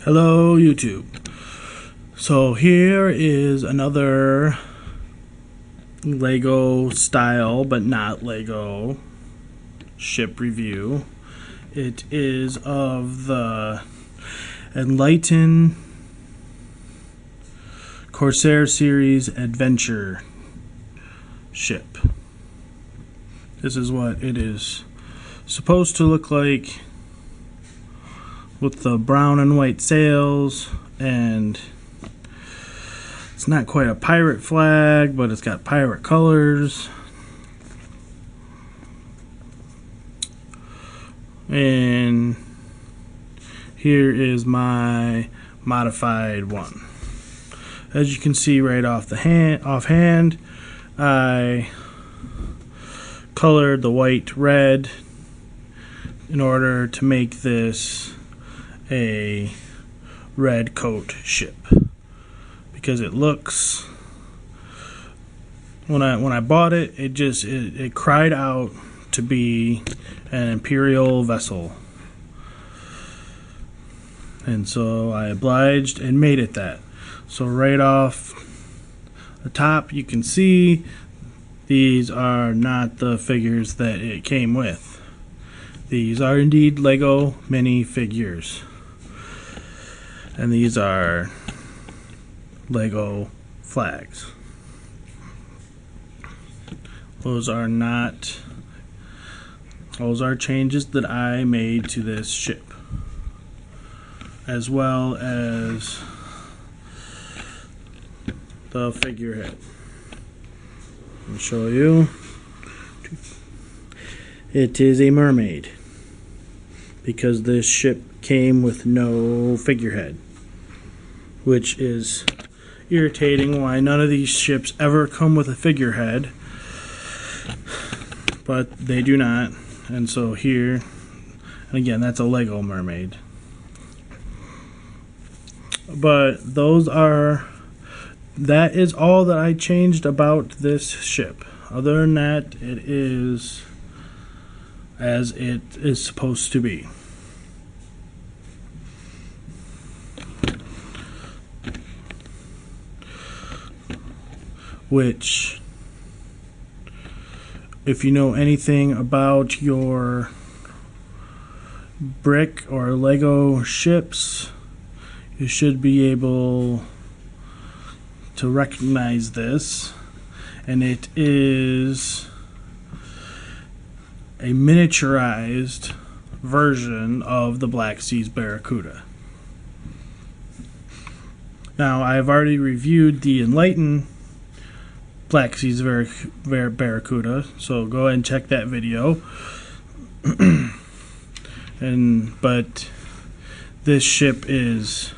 Hello YouTube. So here is another Lego style but not Lego ship review. It is of the Enlighten Corsair Series Adventure ship. This is what it is supposed to look like, with the brown and white sails, and it's not quite a pirate flag, but it's got pirate colors. And here is my modified one. As you can see right offhand, I colored the white red in order to make this a red coat ship, because it looks, when I bought it, it cried out to be an Imperial vessel, and so I obliged and made it that. So right off the top you can see these are not the figures that it came with. These are indeed Lego mini figures. And these are Lego flags. Those are changes that I made to this ship, as well as the figurehead. Let me show you. It is a mermaid, because this ship came with no figurehead, which is irritating. Why none of these ships ever come with a figurehead, but they do not. And so here, and again, that's a Lego mermaid. But that is all that I changed about this ship. Other than that, it is as it is supposed to be. Which, if you know anything about your brick or Lego ships, you should be able to recognize this. And it is a miniaturized version of the Black Seas Barracuda. Now, I've already reviewed the Enlighten Black Seas Barracuda, so go ahead and check that video. But this ship is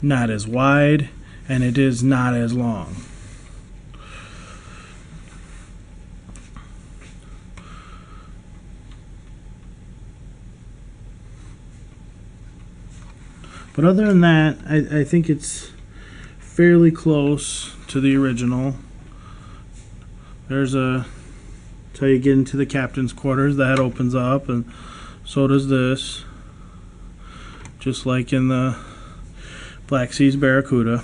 not as wide, and it is not as long. But other than that, I think it's fairly close to the original. There's till you get into the captain's quarters, that opens up, and so does this, just like in the Black Seas Barracuda.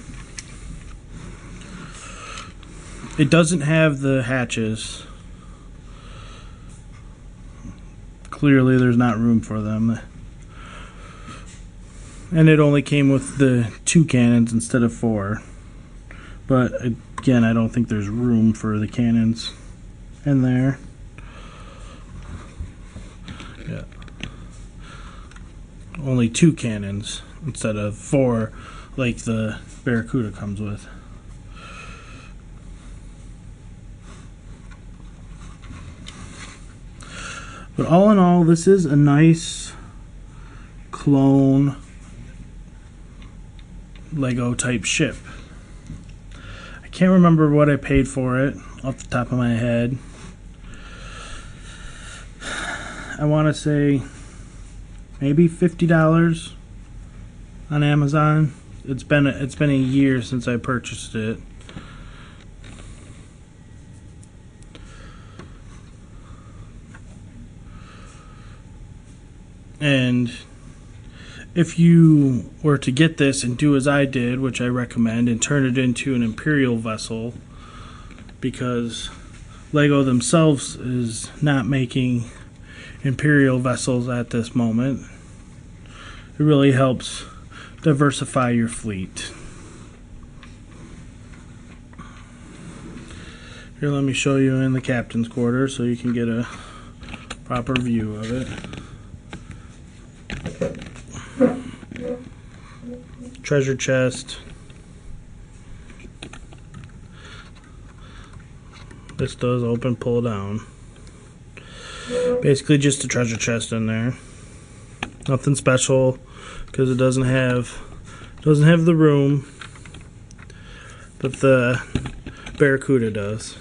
It doesn't have the hatches. Clearly there's not room for them. And it only came with the 2 cannons instead of 4. But again, I don't think there's room for the cannons in there. Yeah. Only 2 cannons instead of 4 like the Barracuda comes with. But all in all, this is a nice clone Lego type ship. I can't remember what I paid for it off the top of my head. I want to say maybe $50 on Amazon. It's been a year since I purchased it. And if you were to get this and do as I did, which I recommend, and turn it into an Imperial vessel, because Lego themselves is not making Imperial vessels at this moment, it really helps diversify your fleet. Here, let me show you in the captain's quarters so you can get a proper view of it. Treasure chest. This does open, pull down. Basically just a treasure chest in there. Nothing special because it doesn't have the room, but the Barracuda does.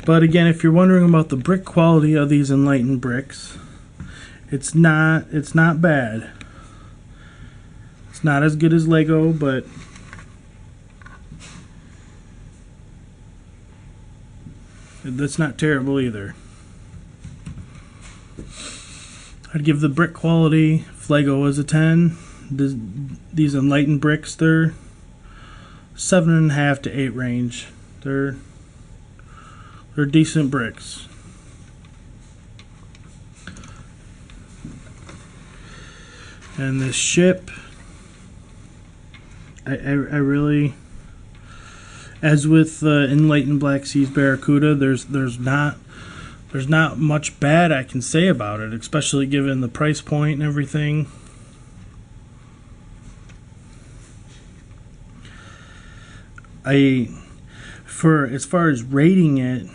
But again, if you're wondering about the brick quality of these Enlighten bricks, it's not bad. It's not as good as Lego, but that's not terrible either. I'd give the brick quality, if Lego was a 10, these Enlighten bricks, they're 7.5 to 8 range. They're decent bricks. And this ship, I really, as with Enlighten Black Seas Barracuda, there's not much bad I can say about it, especially given the price point and everything. As far as rating it,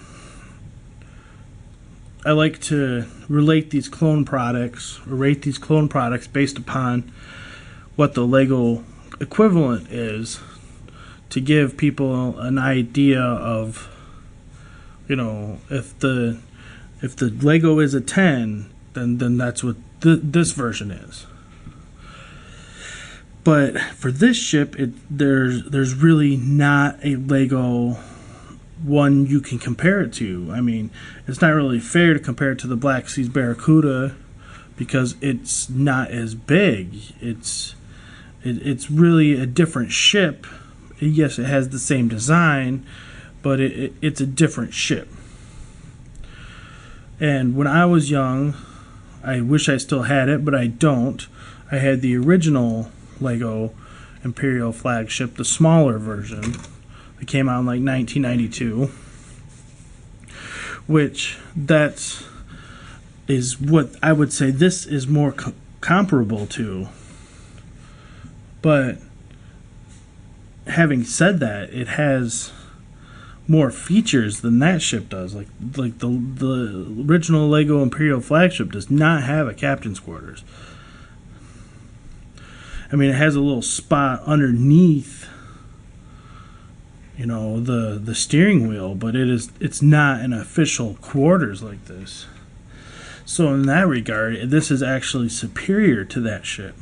I like to rate these clone products based upon what the Lego equivalent is, to give people an idea of, you know, if the Lego is a 10, then that's what this version is. But for this ship, there's really not a Lego one you can compare it to. I mean, it's not really fair to compare it to the Black Seas Barracuda because it's not as big. It's really a different ship. Yes, it has the same design, but it's a different ship. And when I was young, I wish I still had it, but I don't. I had the original Lego Imperial flagship, the smaller version. It came out in like 1992, which is what I would say this is more comparable to. But having said that, it has more features than that ship does. Like the original Lego Imperial flagship does not have a captain's quarters. I mean, it has a little spot underneath, you know, the steering wheel, but it's not an official quarters like this. So in that regard, this is actually superior to that ship.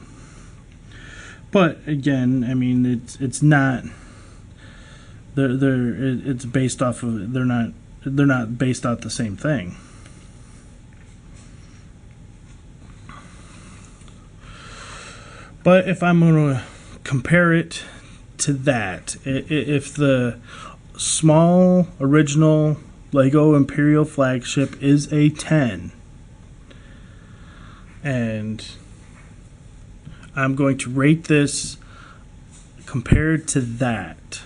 But again, I mean, it's not. It's based off of. They're not based off the same thing. But if I'm going to compare it to that, if the small original Lego Imperial flagship is a 10, and I'm going to rate this compared to that.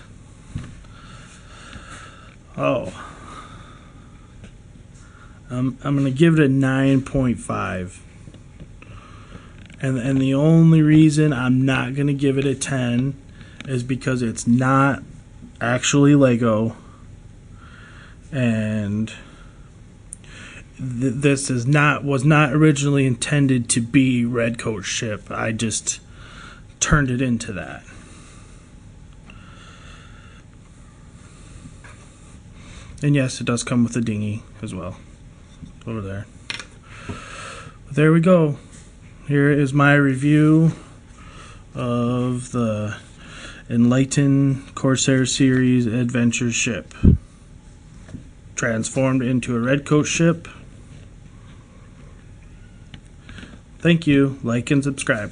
I'm going to give it a 9.5. And the only reason I'm not going to give it a 10 is because it's not actually Lego. And this was not originally intended to be Redcoat's ship. I just turned it into that. And yes, it does come with a dinghy as well. Over there. But there we go. Here is my review of the Enlighten Corsair Series Adventure ship. Transformed into a Redcoat ship. Thank you. Like and subscribe.